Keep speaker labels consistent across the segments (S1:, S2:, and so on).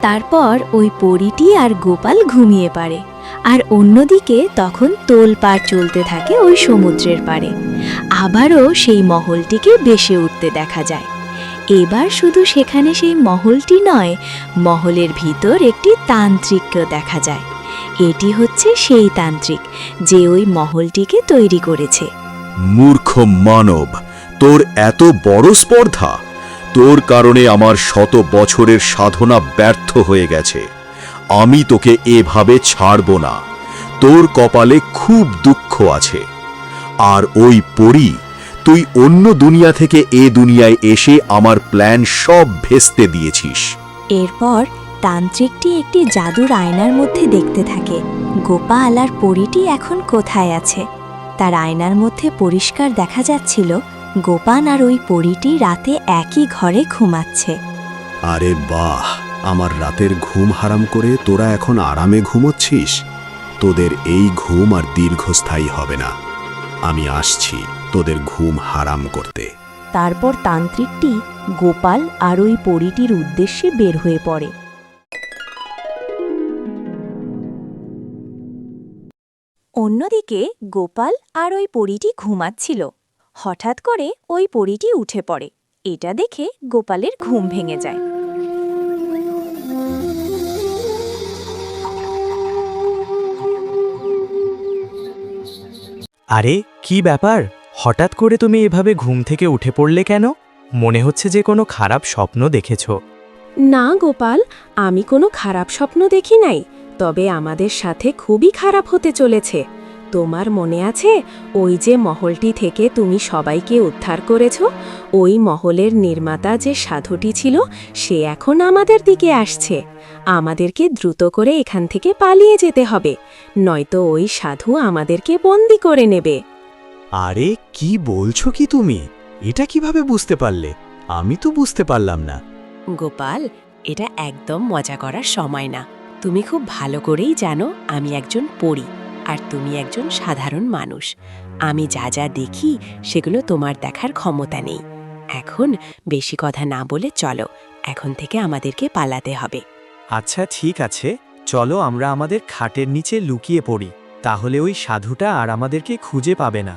S1: তারপর ওই পরীটি আর গোপাল ঘুমিয়ে পড়ে। আর অন্যদিকে তখন তোলপাড় চলতে থাকে ওই সমুদ্রের পাড়ে। আবারও সেই মহলটিকে ভেসে উঠতে দেখা যায়। এবার শুধু সেখানে সেই মহলটি নয়, মহলের ভিতর একটি তান্ত্রিককেও দেখা যায়। এটি হচ্ছে সেই তান্ত্রিক যে ওই মহলটিকে তৈরি করেছে।
S2: মূর্খ মানব, তোর এত বড় স্পর্ধা! তোর কারণে আমার শত বছরের সাধনা ব্যর্থ হয়ে গেছে। আমি তোকে এভাবে ছাড়ব না। তোর কপালে খুব দুঃখ আছে। আর ওই পরী, তুই অন্য দুনিয়া থেকে এ দুনিয়ায় এসে আমার প্ল্যান সব ভেস্তে দিয়েছিস।
S1: এরপর তান্ত্রিকটি একটি জাদুর আয়নার মধ্যে দেখতে থাকে গোপাল আর পরীটি এখন কোথায় আছে। তার আয়নার মধ্যে পরিষ্কার দেখা যাচ্ছিল গোপাল আর ওই পরীটি রাতে একই ঘরে ঘুমাচ্ছে।
S3: আরে বাহ, আমার রাতের ঘুম হারাম করে তোরা এখন আরামে ঘুমোচ্ছিস। তোদের এই ঘুম আর দীর্ঘস্থায়ী হবে না। আমি আসছি তোদের ঘুম হারাম করতে।
S1: তারপর তান্ত্রিকটি গোপাল আর ওই পরীটির উদ্দেশ্যে বের হয়ে পড়ে। অন্যদিকে গোপাল আর ওই পরীটি ঘুমাচ্ছিল। হঠাৎ করে ওই পরীটি উঠে পড়ে। এটা দেখে গোপালের ঘুম ভেঙে যায়।
S4: আরে কি ব্যাপার, হঠাৎ করে তুমি এভাবে ঘুম থেকে উঠে পড়লে কেন? মনে হচ্ছে যে কোনো খারাপ স্বপ্ন দেখেছো।
S5: না গোপাল, আমি কোনো খারাপ স্বপ্ন দেখি নাই, তবে আমাদের সাথে খুবই খারাপ হতে চলেছে। তোমার মনে আছে ওই যে মহলটি থেকে তুমি সবাইকে উদ্ধার করেছ? ওই মহলের নির্মাতা যে সাধুটি ছিল সে এখন আমাদের দিকে আসছে। আমাদেরকে দ্রুত করে এখান থেকে পালিয়ে যেতে হবে, নয়তো ওই সাধু আমাদেরকে বন্দি করে নেবে।
S4: আরে কি বলছো কি তুমি? এটা কিভাবে বুঝতে পারলে? আমি তো বুঝতে পারলাম না।
S5: গোপাল, এটা একদম মজা করার সময় না। তুমি খুব ভালো করেই জানো আমি একজন পরী আর তুমি একজন সাধারণ মানুষ। আমি যা যা দেখি সেগুলো তোমার দেখার ক্ষমতা নেই। এখন বেশি কথা না বলে চলো, এখন থেকে আমাদেরকে পালাতে হবে।
S4: আচ্ছা ঠিক আছে, চলো আমরা আমাদের খাটের নিচে লুকিয়ে পড়ি, তাহলে ওই সাধুটা আর আমাদেরকে খুঁজে পাবে না।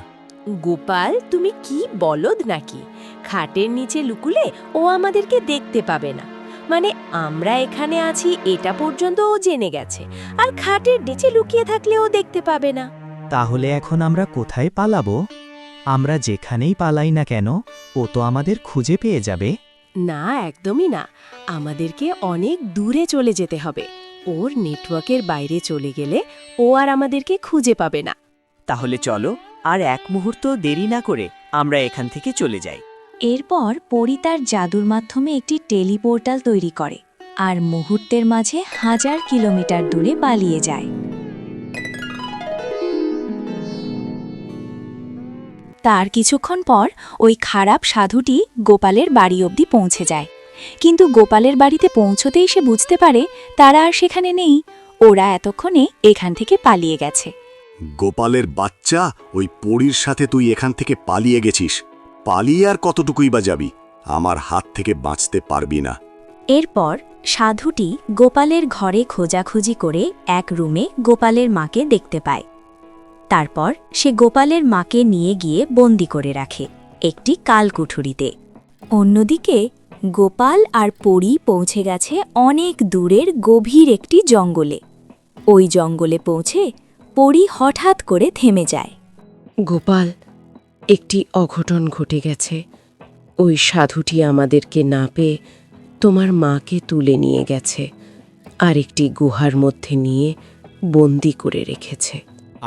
S5: গোপাল, তুমি কি বলদ নাকি? খাটের নিচে লুকুলে ও আমাদেরকে দেখতে পাবে না। মানে আমরা এখানে আছি এটা পর্যন্ত ও জেনে গেছে, আর খাটের নিচে লুকিয়ে থাকলে ও দেখতে পাবে না।
S4: তাহলে এখন আমরা কোথায় পালাবো? আমরা যেখানেই পালাই না কেন ও তো আমাদের খুঁজে পেয়ে যাবে।
S5: না, একদমই না। আমাদেরকে অনেক দূরে চলে যেতে হবে। ওর নেটওয়ার্কের বাইরে চলে গেলে ও আর আমাদেরকে খুঁজে পাবে না।
S6: তাহলে চলো, আর এক মুহূর্ত দেরি না করে আমরা এখান থেকে চলে যাই।
S1: এরপর পরী তার জাদুর মাধ্যমে একটি টেলিপোর্টাল তৈরি করে আর মুহূর্তের মাঝে 1000 কিলোমিটার দূরে পালিয়ে যায়। তার কিছুক্ষণ পর ওই খারাপ সাধুটি গোপালের বাড়ি অবধি পৌঁছে যায়। কিন্তু গোপালের বাড়িতে পৌঁছতেই সে বুঝতে পারে তারা আর সেখানে নেই। ওরা এতক্ষণে এখান থেকে পালিয়ে গেছে।
S3: গোপালের বাচ্চা, ওই পরীর সাথে তুই এখান থেকে পালিয়ে গেছিস। পালিয়ে আর কতটুকুই বা যাবি? আমার হাত থেকে বাঁচতে পারবি না।
S1: এরপর সাধুটি গোপালের ঘরে খোঁজাখুঁজি করে এক রুমে গোপালের মাকে দেখতে পায়। তারপর সে গোপালের মাকে নিয়ে গিয়ে বন্দি করে রাখে একটি কালকুঠুরিতে। অন্যদিকে গোপাল আর পরী পৌঁছে গেছে অনেক দূরের গভীর একটি জঙ্গলে। ওই জঙ্গলে পৌঁছে পরী হঠাৎ করে থেমে যায়।
S5: গোপাল, একটি অঘটন ঘটে গেছে। ওই সাধুটি আমাদেরকে না পেয়ে তোমার মাকে তুলে নিয়ে গেছে আর একটি গুহার মধ্যে নিয়ে বন্দি করে রেখেছে।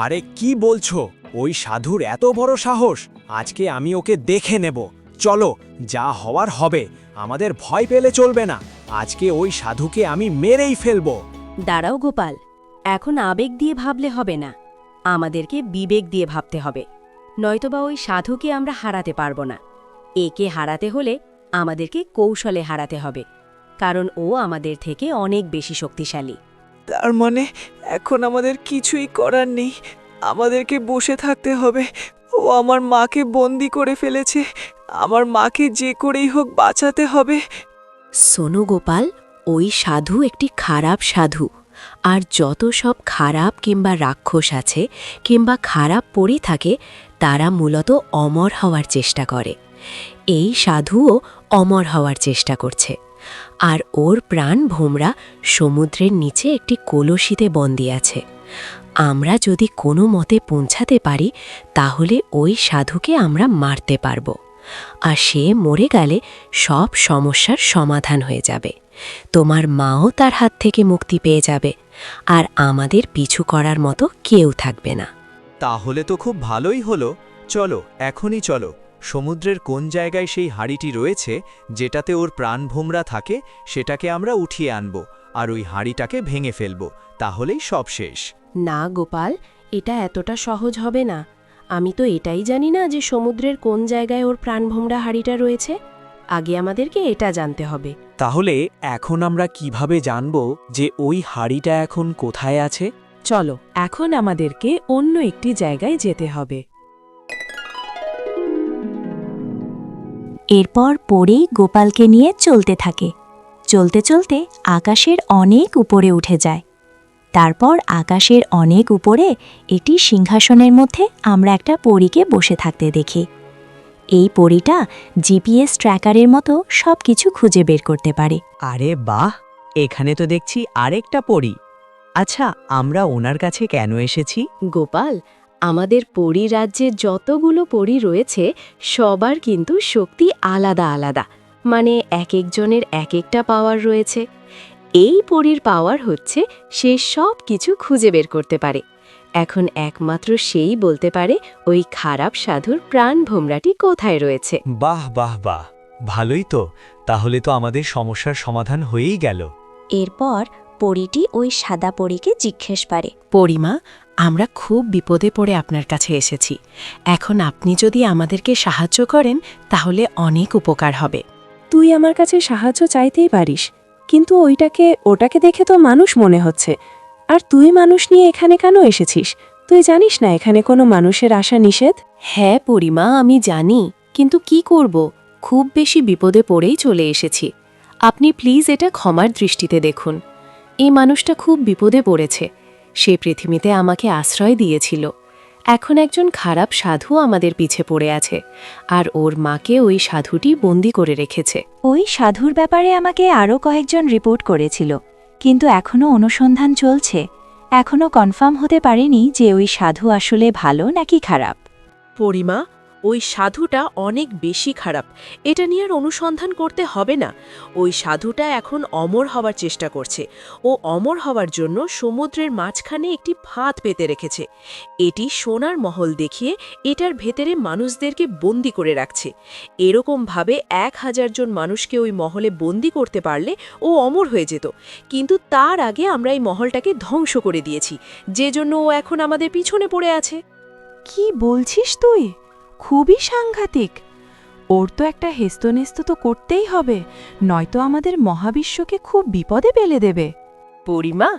S4: আরে কি বলছো? ওই সাধুর এত বড় সাহস! আজকে আমি ওকে দেখে নেব। চলো, যা হওয়ার হবে। আমাদের ভয় পেলে চলবে না। আজকে ওই সাধুকে আমি মেরেই ফেলবো।
S5: দাঁড়াও গোপাল, এখন আবেগ দিয়ে ভাবলে হবে না, আমাদেরকে বিবেক দিয়ে ভাবতে হবে। নয়তোবা ওই সাধুকে আমরা হারাতে পারবো না। একে হারাতে হলে আমাদেরকে কৌশলে হারাতে হবে, কারণ ও আমাদের থেকে অনেক বেশি শক্তিশালী।
S6: তার মানে এখন আমাদের কিছুই করার নেই, আমাদেরকে বসে থাকতে হবে। ও আমার মাকে বন্দি করে ফেলেছে, আমার মাকে যে করেই হোক বাঁচাতে হবে।
S5: শোনো গোপাল, ওই সাধু একটি খারাপ সাধু, আর যত সব খারাপ কিংবা রাক্ষস আছে কিংবা খারাপ পড়ে থাকে তারা মূলত অমর হওয়ার চেষ্টা করে। এই সাধুও অমর হওয়ার চেষ্টা করছে, আর ওর প্রাণ ভোমরা সমুদ্রের নিচে একটি কলসিতে বন্দী আছে। আমরা যদি কোনো মতে পৌঁছাতে পারি তাহলে ওই সাধুকে আমরা মারতে পারব, আর সে মরে গেলে সব সমস্যার সমাধান হয়ে যাবে। তোমার মাও তার হাত থেকে মুক্তি পেয়ে যাবে, আর আমাদের পিছু করার মতো কেউ থাকবে না।
S7: তাহলে তো খুব ভালোই হলো। চলো, এখনই চলো। সমুদ্রের কোন জায়গায় সেই হাঁড়িটি রয়েছে যেটাতে ওর প্রাণভোমরা থাকে, সেটাকে আমরা উঠিয়ে আনব আর ওই হাঁড়িটাকে ভেঙে ফেলব, তাহলেই সব শেষ।
S5: না গোপাল, এটা এতটা সহজ হবে না। আমি তো এটাই জানি না যে সমুদ্রের কোন জায়গায় ওর প্রাণভোমরা হাঁড়িটা রয়েছে। আগে আমাদেরকে এটা জানতে হবে।
S4: তাহলে এখন আমরা কিভাবে জানব যে ওই হাড়িটা এখন কোথায় আছে?
S5: চলো, এখন আমাদেরকে অন্য একটি জায়গায় যেতে হবে।
S1: এরপর পরী গোপালকে নিয়ে চলতে থাকে। চলতে চলতে আকাশের অনেক উপরে উঠে যায়। তারপর আকাশের অনেক উপরে একটি সিংহাসনের মধ্যে আমরা একটা পরীকে বসে থাকতে দেখি। এই পরীটা জিপিএস ট্র্যাকারের মতো সব কিছু খুঁজে বের করতে পারে।
S8: আরে বাহ, এখানে তো দেখছি আরেকটা পরী। আচ্ছা, আমরা ওনার কাছে কেন এসেছি?
S5: গোপাল, আমাদের পরী রাজ্যে যতগুলো পরী রয়েছে সবার কিন্তু শক্তি আলাদা আলাদা, মানে এক একজনের এক একটা পাওয়ার রয়েছে। এই পরীর পাওয়ার হচ্ছে সে সব কিছু খুঁজে বের করতে পারে। এখন একমাত্র সেই বলতে পারে ওই খারাপ সাধুর প্রাণভোমরাটি কোথায় রয়েছে।
S7: বাহ বাহ বাহ, ভালোই তো। তাহলে তো আমাদের সমস্যার সমাধান হয়েই গেল।
S1: এরপর পরীটি ওই সাদা পরীকে জিজ্ঞেস করে,
S5: পরিমা, আমরা খুব বিপদে পড়ে আপনার কাছে এসেছি। এখন আপনি যদি আমাদেরকে সাহায্য করেন তাহলে অনেক উপকার হবে।
S9: তুই আমার কাছে সাহায্য চাইতেই পারিস, কিন্তু ওটাকে দেখে তো মানুষ মনে হচ্ছে। আর তুই মানুষ নিয়ে এখানে কেন এসেছিস? তুই জানিস না এখানে কোনো মানুষের আসা নিষেধ?
S5: হ্যাঁ পরিমা, আমি জানি, কিন্তু কি করব, খুব বেশি বিপদে পড়েই চলে এসেছি। আপনি প্লিজ এটা ক্ষমার দৃষ্টিতে দেখুন। এই মানুষটা খুব বিপদে পড়েছে। সে পৃথিবীতে আমাকে আশ্রয় দিয়েছিল। এখন একজন খারাপ সাধু আমাদের পিছে পড়ে আছে, আর ওর মাকে ওই সাধুটি বন্দি করে রেখেছে।
S1: ওই সাধুর ব্যাপারে আমাকে আরও কয়েকজন রিপোর্ট করেছিল, কিন্তু এখনও অনুসন্ধান চলছে। এখনও কনফার্ম হতে পারেনি যে ওই সাধু আসলে ভালো নাকি খারাপ।
S5: পরিমা, ওই সাধুটা অনেক বেশি খারাপ। এটা নিয়ে আর অনুসন্ধান করতে হবে না। ওই সাধুটা এখন অমর হওয়ার চেষ্টা করছে। ও অমর হওয়ার জন্য সমুদ্রের মাঝখানে একটি ফাঁদ পেতে রেখেছে। এটি সোনার মহল দেখিয়ে এটার ভেতরে মানুষদেরকে বন্দি করে রাখছে। এরকমভাবে 1000 জন মানুষকে ওই মহলে বন্দি করতে পারলে ও অমর হয়ে যেত। কিন্তু তার আগে আমরা এই মহলটাকে ধ্বংস করে দিয়েছি, যে জন্য ও এখন আমাদের পিছনে পড়ে আছে।
S9: কি বলছিস তুই? খুবই সাংঘাতিক। ওর তো একটা হেস্তনেস্ত তো করতেই হবে, নয়তো আমাদের মহাবিশ্বকে খুব বিপদে ফেলে দেবে।
S5: পরিমা,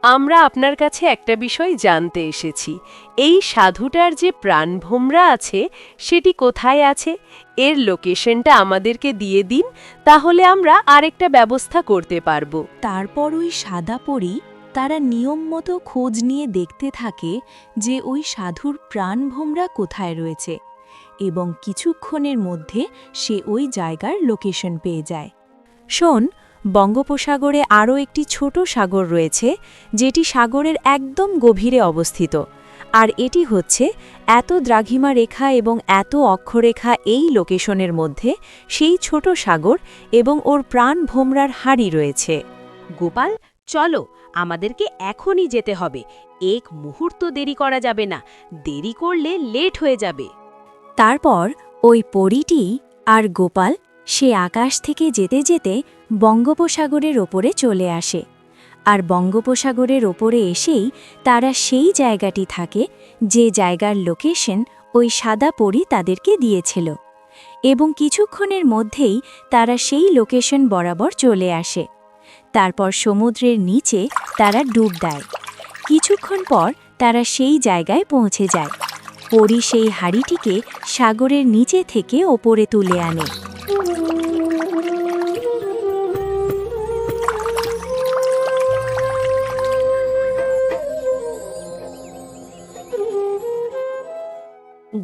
S5: আমরা আপনার কাছে একটা বিষয় জানতে এসেছি। এই সাধুটার যে প্রাণভোমরা আছে সেটি কোথায় আছে? এর লোকেশনটা আমাদেরকে দিয়ে দিন, তাহলে আমরা আরেকটা ব্যবস্থা করতে পারব।
S1: তারপর ওই সাদা পরী তারা নিয়ম মতো খোঁজ নিয়ে দেখতে থাকে যে ওই সাধুর প্রাণভোমরা কোথায় রয়েছে, এবং কিছুক্ষণের মধ্যে সে ওই জায়গার লোকেশন পেয়ে যায়। শোন, বঙ্গোপসাগরে আরও একটি ছোট সাগর রয়েছে, যেটি সাগরের একদম গভীরে অবস্থিত, আর এটি হচ্ছে এত দ্রাঘিমা রেখা এবং এত অক্ষরেখা এই লোকেশনের মধ্যে সেই ছোট সাগর এবং ওর প্রাণভোমরার হাড়ি রয়েছে।
S5: গোপাল, চলো, আমাদেরকে এখনই যেতে হবে। এক মুহূর্ত দেরি করা যাবে না, দেরি করলে লেট হয়ে যাবে।
S1: তারপর ওই পরীটি আর গোপাল সে আকাশ থেকে যেতে যেতে বঙ্গোপসাগরের ওপরে চলে আসে, আর বঙ্গোপসাগরের ওপরে এসেই তারা সেই জায়গাটি থাকে যে জায়গার লোকেশন ওই সাদা পরী তাদেরকে দিয়েছিল, এবং কিছুক্ষণের মধ্যেই তারা সেই লোকেশন বরাবর চলে আসে। তারপর সমুদ্রের নিচে তারা ডুব দেয়। কিছুক্ষণ পর তারা সেই জায়গায় পৌঁছে যায়। পরী সেই হাড়িটিকে সাগরের নিচে থেকে ওপরে তুলে আনে।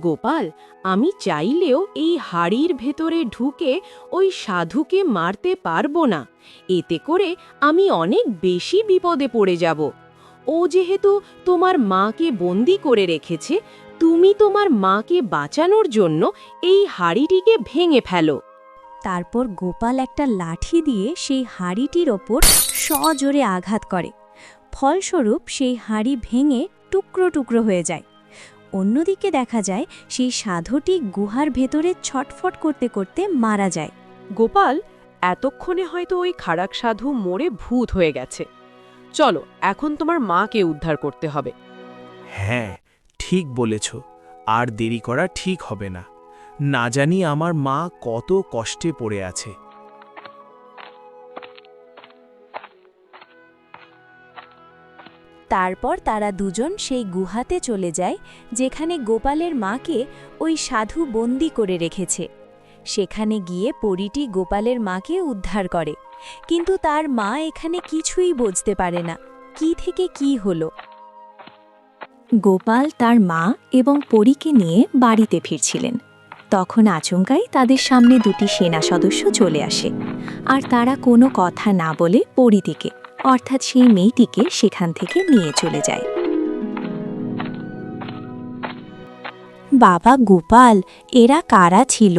S5: গোপাল, আমি চাইলেও এই হাড়ির ভেতরে ঢুকে ওই সাধুকে মারতে পারবো না। এতে করে আমি অনেক বেশি বিপদে পড়ে যাব। ও যেহেতু তোমার মাকে বন্দি করে রেখেছে, তুমি তোমার মাকে বাঁচানোর জন্য এই হাড়িটিকে ভেঙে ফেলো।
S1: তারপর গোপাল একটা লাঠি দিয়ে সেই হাঁড়িটির ওপর সজোরে আঘাত করে। ফলস্বরূপ সেই হাঁড়ি ভেঙে টুকরো টুকরো হয়ে যায়। অন্যদিকে দেখা যায় সেই সাধুটি গুহার ভেতরে ছটফট করতে করতে মারা যায়।
S5: গোপাল, এতক্ষণে হয়তো ওই খাড়াক সাধু মরে ভূত হয়ে গেছে। চলো, এখন তোমার মাকে উদ্ধার করতে হবে।
S4: হ্যাঁ, ঠিক বলেছ। আর দেরি করা ঠিক হবে না। না জানি আমার মা কত কষ্টে পড়ে আছে।
S1: তারপর তারা দুজন সেই গুহাতে চলে যায় যেখানে গোপালের মাকে ওই সাধু বন্দি করে রেখেছে। সেখানে গিয়ে পরীটি গোপালের মাকে উদ্ধার করে, কিন্তু তার মা এখানে কিছুই বুঝতে পারে না কি থেকে কি হলো। গোপাল তার মা এবং পরীকে নিয়ে বাড়িতে ফিরছিলেন। তখন আচমকাই তাদের সামনে দুটি সেনা সদস্য চলে আসে, আর তারা কোনো কথা না বলে পরীটিকে অর্থাৎ সেই মেয়েটিকে সেখান থেকে নিয়ে চলে যায়। বাবা গোপাল, এরা কারা ছিল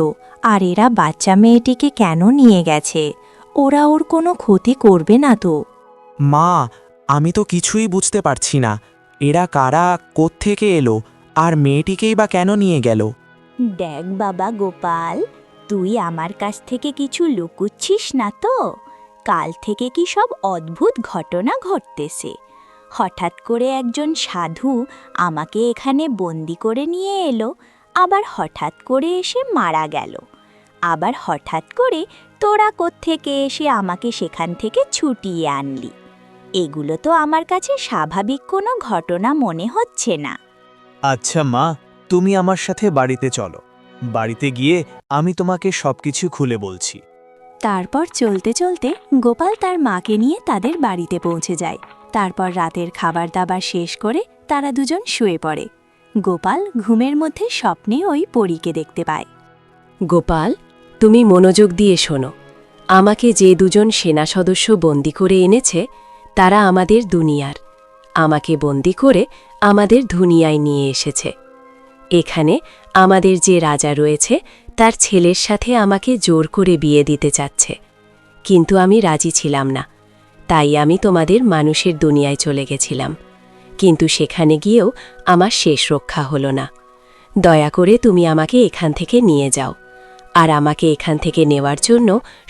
S1: আর এরা বাচ্চা মেয়েটিকে কেন নিয়ে গেছে? ওরা ওর কোনো ক্ষতি করবে না তো?
S10: মা, আমি তো কিছুই বুঝতে পারছি না। এরা কারা, কোত্থেকে এলো, আর মেয়েটিকেই বা কেন নিয়ে গেল?
S1: দেখ বাবা গোপাল, তুই আমার কাছ থেকে কিছু লুকুচ্ছিস না তো? কাল থেকে কি সব অদ্ভুত ঘটনা ঘটতেছে। হঠাৎ করে একজন সাধু আমাকে এখানে বন্দি করে নিয়ে এলো, আবার হঠাৎ করে এসে মারা গেল। আবার হঠাৎ করে তোরা কোত্থেকে এসে আমাকে সেখান থেকে ছুটিয়ে আনলি। এগুলো তো আমার কাছে স্বাভাবিক কোনো ঘটনা মনে হচ্ছে না।
S7: আচ্ছা মা, তুমি আমার সাথে বাড়িতে চলো। বাড়িতে গিয়ে আমি তোমাকে সবকিছু খুলে বলছি।
S1: তারপর চলতে চলতে গোপাল তার মাকে নিয়ে তাদের বাড়িতে পৌঁছে যায়। তারপর রাতের খাবার দাবার শেষ করে তারা দুজন শুয়ে পড়ে। গোপাল ঘুমের মধ্যে স্বপ্নে ওই পরীকে দেখতে পায়।
S5: গোপাল, তুমি মনোযোগ দিয়ে শোনো। আমাকে যে দুজন সেনা সদস্য বন্দি করে এনেছে তারা আমাদের দুনিয়ার। আমাকে বন্দি করে আমাদের দুনিয়ায় নিয়ে এসেছে। এখানে আমাদের যে রাজা রয়েছে তার ছেলের সাথে আমাকে জোর করে বিয়ে দিতে চাচ্ছে, কিন্তু আমি রাজি ছিলাম না। তাই আমি তোমাদের মানুষের দুনিয়ায় চলে গেছিলাম, কিন্তু সেখানে গিয়েও আমার শেষ রক্ষা হলো না। দয়া করে তুমি আমাকে এখান থেকে নিয়ে যাও, আর আমাকে এখান থেকে নেওয়ার জন্য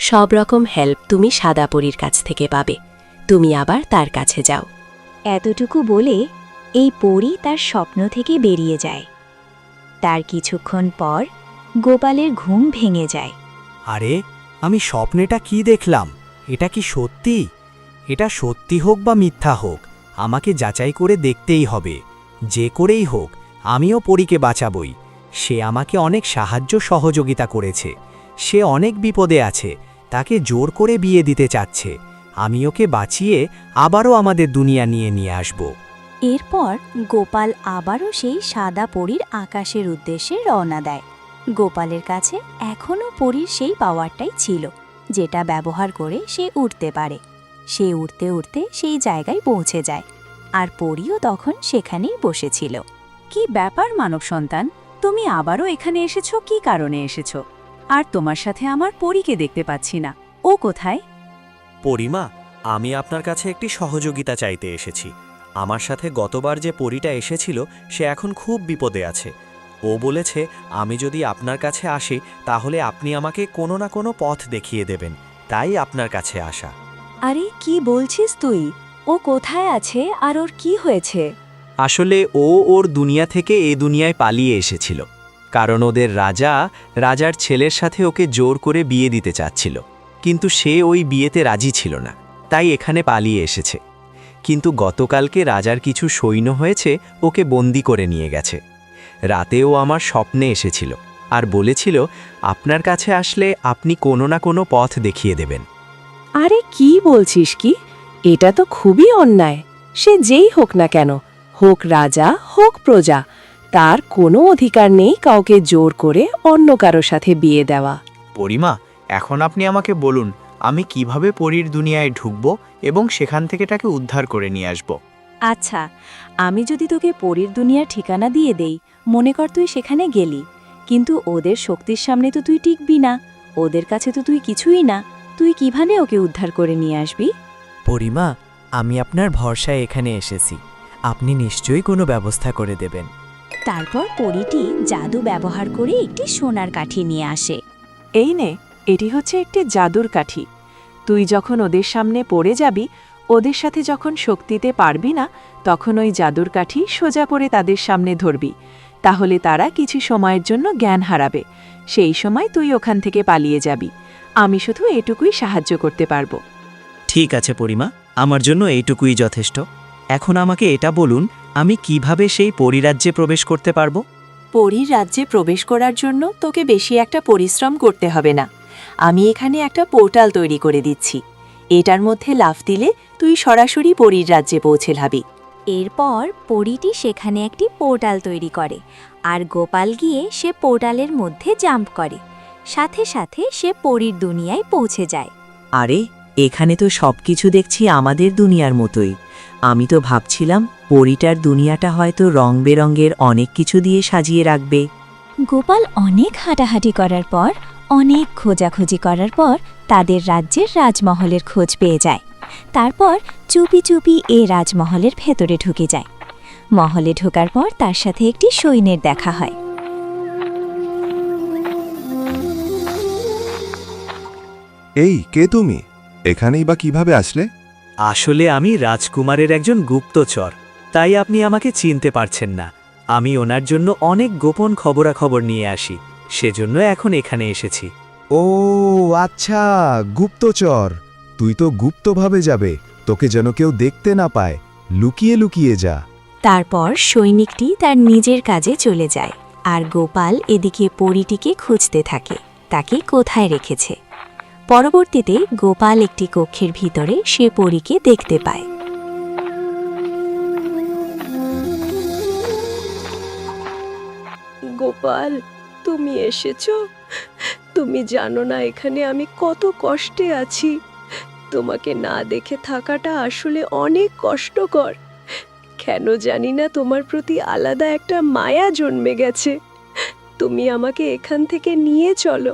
S5: সব রকম হেল্প তুমি সাদাপরীর কাছ থেকে পাবে। তুমি আবার তার কাছে যাও।
S1: এতটুকু বলে এই পরী তার স্বপ্ন থেকে বেরিয়ে যায়। তার কিছুক্ষণ পর গোপালের ঘুম ভেঙে যায়।
S7: আরে, আমি স্বপ্নেটা কি দেখলাম? এটা কি সত্যি? এটা সত্যি হোক বা মিথ্যা হোক, আমাকে যাচাই করে দেখতেই হবে। যে করেই হোক আমিও পরীকে বাঁচাবই। সে আমাকে অনেক সাহায্য সহযোগিতা করেছে। সে অনেক বিপদে আছে, তাকে জোর করে বিয়ে দিতে চাচ্ছে। আমি ওকে বাঁচিয়ে আবারও আমাদের দুনিয়া নিয়ে আসব।
S1: এরপর গোপাল আবারও সেই সাদা পরীর আকাশের উদ্দেশ্যে রওনা দেয়। গোপালের কাছে এখনও পরীর সেই পাওয়ারটাই ছিল, যেটা ব্যবহার করে সে উড়তে পারে। সে উড়তে উড়তে সেই জায়গায় পৌঁছে যায়, আর পরীও তখন সেখানেই বসেছিল। কি ব্যাপার মানব সন্তান, তুমি আবারও এখানে এসেছো? কি কারণে এসেছো? আর তোমার সাথে আমার পরীকে দেখতে পাচ্ছি না, ও কোথায়?
S10: পরিমা, আমি আপনার কাছে একটি সহযোগিতা চাইতে এসেছি। আমার সাথে গতবার যে পরীটা এসেছিল সে এখন খুব বিপদে আছে। ও বলেছে আমি যদি আপনার কাছে আসি তাহলে আপনি আমাকে কোনো না কোনো পথ দেখিয়ে দেবেন, তাই আপনার কাছে আসা।
S1: আরে কি বলছিস তুই? ও কোথায় আছে আর ওর কি হয়েছে?
S7: আসলে ও ওর দুনিয়া থেকে এ দুনিয়ায় পালিয়ে এসেছিল, কারণ ওদের রাজার ছেলের সাথে ওকে জোর করে বিয়ে দিতে চাচ্ছিল, কিন্তু সে ওই বিয়েতে রাজি ছিল না, তাই এখানে পালিয়ে এসেছে। কিন্তু গতকালকে রাজার কিছু সৈন্য হয়েছে ওকে বন্দি করে নিয়ে গেছে। রাতেও আমার স্বপ্নে এসেছিল আর বলেছিল আপনার কাছে আসলে আপনি কোনো না কোনো পথ দেখিয়ে দেবেন।
S5: আরে কি বলছিস কি? এটা তো খুবই অন্যায়। সে যেই হোক না কেন, হোক রাজা হোক প্রজা,
S9: তার কোনো অধিকার নেই কাউকে জোর করে অন্য কারো সাথে বিয়ে দেওয়া।
S7: পরিমা, এখন আপনি আমাকে বলুন আমি কিভাবে পরীর দুনিয়ায় ঢুকব এবং সেখান থেকে তাকে উদ্ধার করে নিয়ে আসব।
S1: আচ্ছা, আমি যদি তোকে পরীর দুনিয়ার ঠিকানা দিয়ে দেই, মনে কর তুই সেখানে গেলি, কিন্তু ওদের শক্তির সামনে তো তুই টিকবি না, ওদের কাছে তো তুই কিছুই না, তুই কিভাবে ওকে উদ্ধার করে নিয়ে আসবি?
S8: পরিমা, আমি আপনার ভরসায় এখানে এসেছি, আপনি নিশ্চয়ই কোনো ব্যবস্থা করে দেবেন।
S1: তারপর পরীটি জাদু ব্যবহার করে একটি সোনার কাঠি নিয়ে আসে।
S9: এই নে, এটি হচ্ছে একটি জাদুর কাঠি। তুই যখন ওদের সামনে পড়ে যাবি, ওদের সাথে যখন শক্তিতে পারবি না, তখন ওই জাদুর কাঠি সোজা পড়ে তাদের সামনে ধরবি। তাহলে তারা কিছু সময়ের জন্য জ্ঞান হারাবে। সেই সময় তুই ওখান থেকে পালিয়ে যাবি। আমি শুধু এটুকুই সাহায্য করতে পারবো।
S10: ঠিক আছে পরিমা, আমার জন্য এইটুকুই যথেষ্ট। এখন আমাকে এটা বলুন, আমি কিভাবে সেই পরিরাজ্যে প্রবেশ করতে পারবো?
S5: পরীর রাজ্যে প্রবেশ করার জন্য তোকে বেশি একটা পরিশ্রম করতে হবে না। আমি এখানে একটা পোর্টাল তৈরি করে দিচ্ছি। এটার মধ্যে লাফ দিলে তুই সরাসরি পরীর রাজ্যে পৌঁছে যাবি।
S1: এরপর পরীটি সেখানে একটি পোর্টাল তৈরি করে, আর গোপাল গিয়ে সে পোর্টালের মধ্যে জাম্প করে। সাথে সাথে সে পরীর দুনিয়ায় পৌঁছে যায়।
S8: আরে, এখানে তো সবকিছু দেখছি আমাদের দুনিয়ার মতোই। আমি তো ভাবছিলাম পরীটার দুনিয়াটা হয়তো রং বেরঙের অনেক কিছু দিয়ে সাজিয়ে রাখবে।
S1: গোপাল অনেক হাঁটাহাঁটি করার পর, অনেক খোঁজাখুঁজি করার পর তাদের রাজ্যের রাজমহলের খোঁজ পেয়ে যায়। তারপর চুপি চুপি এ রাজমহলের ভেতরে ঢুকে যায়। মহলে ঢোকার পর তার সাথে একটি সৈন্যের দেখা হয়।
S11: এই, কে তুমি? এখানেই বা কিভাবে আসলে?
S10: আসলে আমি রাজকুমারের একজন গুপ্তচর, তাই আপনি আমাকে চিনতে পারছেন না। আমি ওনার জন্য অনেক গোপন খবরাখবর নিয়ে আসি, সেজন্য এখন এখানে এসেছি।
S11: ও আচ্ছা, গুপ্তচর। তুই তো গুপ্তভাবে যাবে, তোকে যেন কেউ দেখতে না পায়। লুকিয়ে লুকিয়ে যা।
S1: তারপর সৈনিকটি তার নিজের কাজে চলে যায়, আর গোপাল এদিকে পরীটিকে খুঁজতে থাকে, তাকে কোথায় রেখেছে। পরবর্তীতে গোপাল একটি কক্ষের ভিতরে সে পরীকে দেখতে পায়।
S5: গোপাল, তুমি এসেছো? তুমি জানো না এখানে আমি কত কষ্টে আছি। তোমাকে না দেখে থাকাটা আসলে অনেক কষ্টকর। কেন জানি না তোমার প্রতি আলাদা একটা মায়া জন্মে গেছে। তুমি আমাকে এখান থেকে নিয়ে চলো।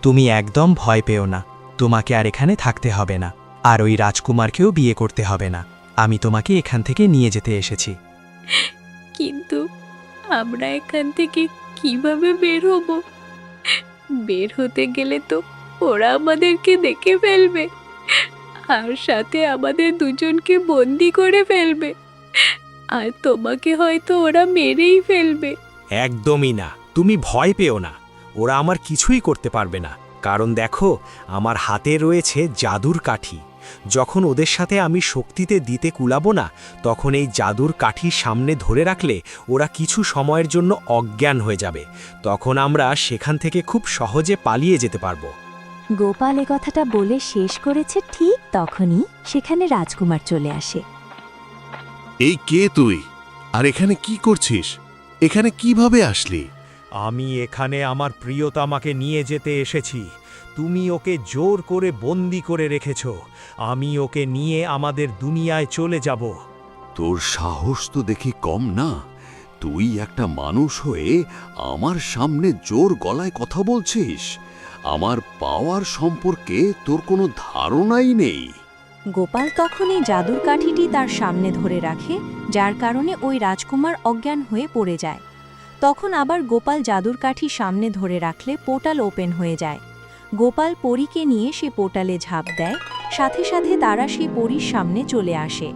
S7: তুমি একদম ভয় পেও না, তোমাকে আর এখানে থাকতে হবে না, আর ওই রাজকুমারকেও বিয়ে করতে হবে না। আমি তোমাকে এখান থেকে নিয়ে যেতে এসেছি।
S5: কিন্তু আমরা এখান থেকে কিভাবে বের হব? বের হতে গেলে তো ওরা আমাদেরকে দেখে ফেলবে, আর সাথে আমাদের দুজনকে বন্দি করে ফেলবে, আর তোমাকে হয়তো ওরা মেরেই ফেলবে।
S4: একদমই না, তুমি ভয় পেও না, ওরা আমার কিছুই করতে পারবে না। কারণ দেখো, আমার হাতে রয়েছে জাদুর কাঠি। যখন ওদের সাথে আমি শক্তিতে দিতে কুলাবো না, তখন এই জাদুর কাঠির সামনে ধরে রাখলে ওরা কিছু সময়ের জন্য অজ্ঞান হয়ে যাবে। তখন আমরা সেখান থেকে খুব সহজে পালিয়ে যেতে পারবো।
S1: গোপাল এ কথাটা বলে শেষ করেছে, ঠিক তখনই সেখানে রাজকুমার চলে আসে।
S11: এই কে তুই? আর এখানে কি করছিস? এখানে কিভাবে আসলি?
S4: আমি এখানে আমার প্রিয়তমাকে নিয়ে যেতে এসেছি। তুমি ওকে জোর করে বন্দি করে রেখেছ। আমি ওকে নিয়ে আমাদের দুনিয়ায় চলে যাব।
S2: তোর সাহস তো দেখি কম না। তুই একটা মানুষ হয়ে আমার সামনে জোর গলায় কথা বলছিস। আমার পাওয়ার সম্পর্কে তোর কোনো ধারণাই নেই।
S1: গোপাল তখন এই জাদুর কাঠিটি তার সামনে ধরে রাখে, যার কারণে ওই রাজকুমার অজ্ঞান হয়ে পড়ে যায়। তখন আবার গোপাল জাদুর কাঠি সামনে ধরে রাখলে পোর্টাল ওপেন হয়ে যায়। গোপাল পরীকে নিয়ে সে পোর্টালে ঝাঁপ দেয়, সাথে সাথে তারা সেই পরীর সামনে চলে আসে।